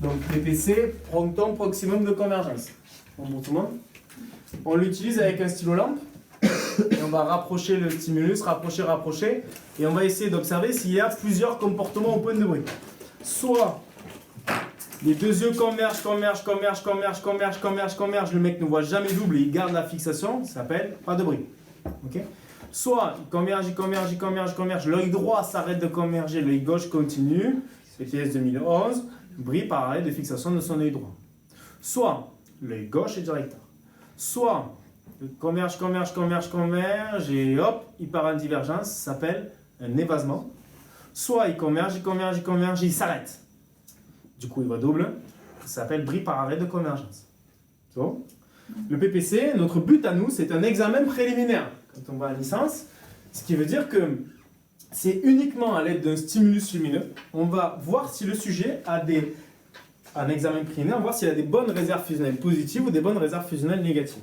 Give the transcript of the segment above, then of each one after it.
Donc PPC, temps maximum de convergence. Bon, pour tout le monde. On l'utilise avec un stylo lampe. Et on va rapprocher le stimulus, rapprocher. Et on va essayer d'observer s'il y a plusieurs comportements au point de bruit. Soit les deux yeux convergent, le mec ne voit jamais double et il garde la fixation, ça s'appelle pas de bruit. Okay. Soit il converge, l'œil droit s'arrête de converger, l'œil gauche continue, PTS 2011, bruit par arrêt de fixation de son œil droit. Soit l'œil gauche est directeur. Soit il converge et hop, il part en divergence, ça s'appelle un évasement. Soit il converge, il s'arrête. Du coup, il va double, ça s'appelle bruit par arrêt de convergence. So. Le PPC, notre but à nous, c'est un examen préliminaire quand on va à licence, ce qui veut dire que c'est uniquement à l'aide d'un stimulus lumineux, on va voir si le sujet a un examen préliminaire, on va voir s'il a des bonnes réserves fusionnelles positives ou des bonnes réserves fusionnelles négatives.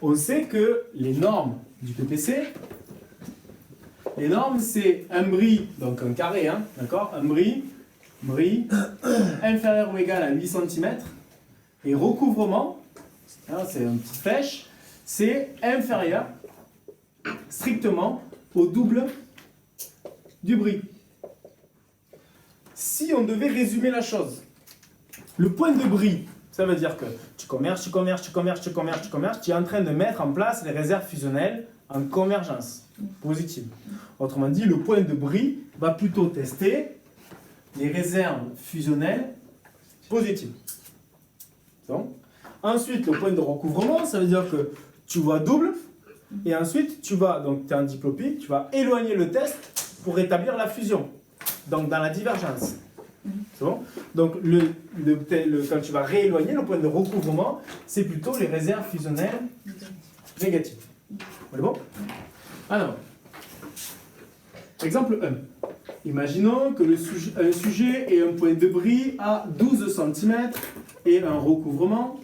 On sait que les normes du PPC, les normes c'est un bris, donc un carré, hein, d'accord, un bris inférieur ou égal à 8 cm, et recouvrement, c'est une petite flèche, c'est inférieur strictement au double du bris. Si on devait résumer la chose, le point de bris, ça veut dire que tu converges, tu es en train de mettre en place les réserves fusionnelles en convergence positive. Autrement dit, le point de bris va plutôt tester les réserves fusionnelles positives. Donc, ensuite, le point de recouvrement, ça veut dire que tu vois double, et ensuite, tu vas, donc tu es en diplopie, tu vas éloigner le test pour rétablir la fusion, donc dans la divergence. C'est bon? Donc, quand tu vas rééloigner, le point de recouvrement, c'est plutôt les réserves fusionnelles négatives. On est bon? Alors, exemple 1. Imaginons que un sujet ait un point de bris à 12 cm et un recouvrement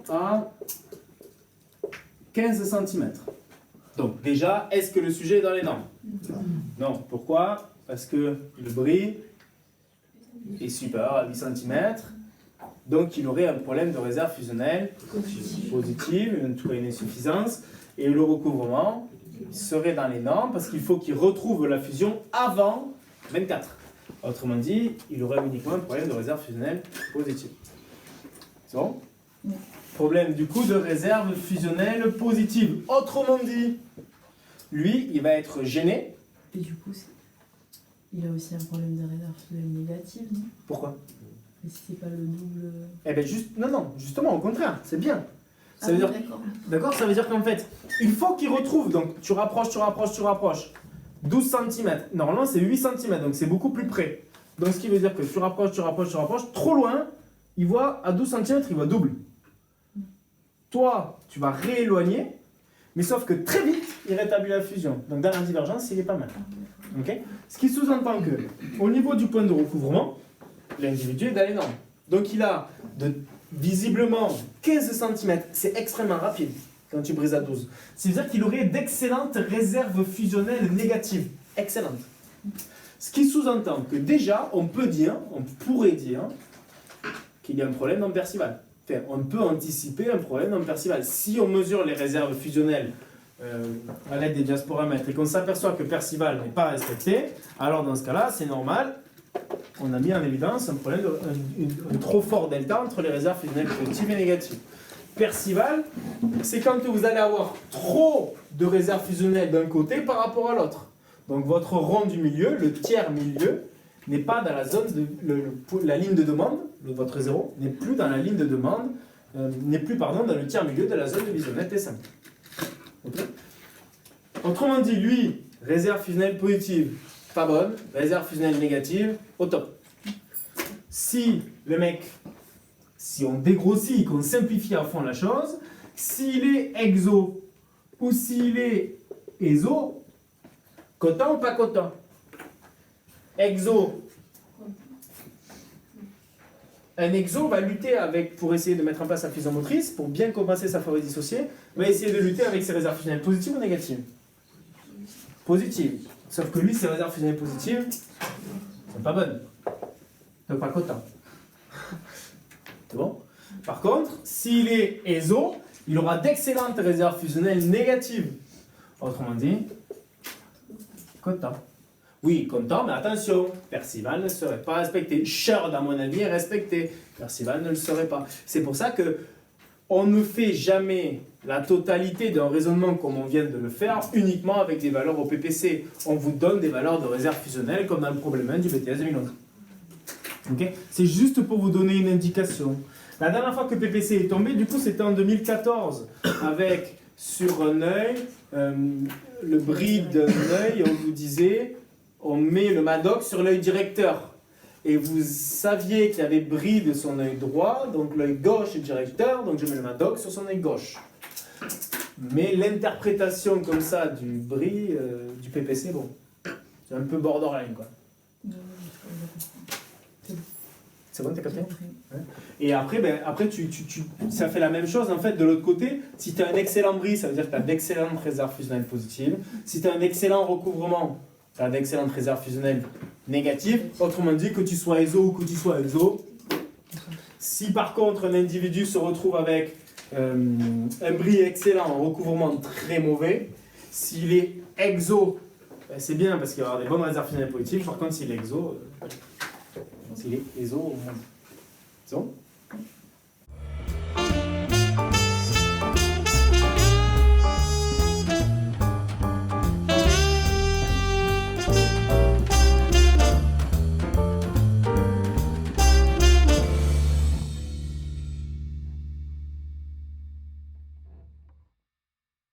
à 15 cm. Donc déjà, est-ce que le sujet est dans les normes? Non. Pourquoi? Parce que le bris est supérieur à 8 cm, donc il aurait un problème de réserve fusionnelle positive, en tout cas une insuffisance, et le recouvrement serait dans les normes parce qu'il faut qu'il retrouve la fusion avant 24. Autrement dit, il aurait uniquement un problème de réserve fusionnelle positive. C'est bon? Problème du coup de réserve fusionnelle positive. Autrement dit, lui, il va être gêné. Et du coup, il a aussi un problème de réserve fusionnelle négative, non? Pourquoi? Mais si c'est pas le double... Eh bien, non, justement, au contraire, c'est bien. Ça veut dire, d'accord, ça veut dire qu'en fait, il faut qu'il retrouve, donc tu rapproches, 12 cm. Normalement, c'est 8 cm, donc c'est beaucoup plus près. Donc, ce qui veut dire que tu rapproches, trop loin, il voit à 12 cm, il voit double. Toi, tu vas rééloigner, mais sauf que très vite, il rétablit la fusion. Donc, dans la divergence, il est pas mal. Okay? Ce qui sous-entend que, au niveau du point de recouvrement, l'individu est dans les normes. Donc, il a visiblement 15 cm, c'est extrêmement rapide quand tu brises à 12. C'est-à-dire qu'il aurait d'excellentes réserves fusionnelles négatives. Excellentes. Ce qui sous-entend que déjà, on pourrait dire qu'il y a un problème dans Percival. Enfin, on peut anticiper un problème dans Percival. Si on mesure les réserves fusionnelles à l'aide des diasporamètres et qu'on s'aperçoit que Percival n'est pas respecté, alors dans ce cas-là, c'est normal. On a mis en évidence un problème de trop fort delta entre les réserves fusionnelles positives et négatives. Percival, c'est quand vous allez avoir trop de réserves fusionnelles d'un côté par rapport à l'autre. Donc votre rond du milieu, le tiers milieu, n'est pas dans la zone de la ligne de demande, votre zéro n'est plus dans la ligne de demande, n'est plus dans le tiers milieu de la zone de visionnette T5. Okay. Autrement dit, lui, réserve fusionnelle positive, pas bonne, réserve fusionnelle négative, au top. Si le mec, si on dégrossit, qu'on simplifie à fond la chose, s'il est exo ou s'il est éso, coton ou pas coton? Exo. Un exo va lutter pour essayer de mettre en place sa fusion motrice, pour bien compenser sa forêt dissociée, va essayer de lutter avec ses réserves fusionnelles positives ou négatives? Positives. Sauf que lui, ses réserves fusionnelles positives, sont pas bonnes. Donc pas cotant. C'est bon? Par contre, s'il est ESO, il aura d'excellentes réserves fusionnelles négatives. Autrement dit, content. Oui, content, mais attention, Percival ne serait pas respecté. Sherd, à mon avis, est respecté. Percival ne le serait pas. C'est pour ça que on ne fait jamais la totalité d'un raisonnement comme on vient de le faire uniquement avec des valeurs au PPC. On vous donne des valeurs de réserve fusionnelle comme dans le problème 1 du BTS 2011. Okay? C'est juste pour vous donner une indication. La dernière fois que PPC est tombé, du coup, c'était en 2014, avec sur un œil, le bris d'un œil, on vous disait, on met le Madoc sur l'œil directeur. Et vous saviez qu'il y avait bris de son œil droit, donc l'œil gauche est directeur, donc je mets le Madoc sur son œil gauche. Mais l'interprétation comme ça du bris du PPC, bon, c'est un peu borderline, quoi. C'est bon, t'as capté? Ouais. Et après, ça fait la même chose en fait de l'autre côté. Si tu as un excellent bris, ça veut dire que tu as d'excellentes réserves fusionnelles positives. Si tu as un excellent recouvrement, tu as d'excellentes réserves fusionnelles négatives. Autrement dit, que tu sois ESO ou que tu sois ESO. Si par contre un individu se retrouve avec un bris excellent, un recouvrement très mauvais, s'il est exo, c'est bien parce qu'il va avoir des bonnes réserves fusionnelles positives. Par contre, s'il est exo, s'il est ESO, c'est bon?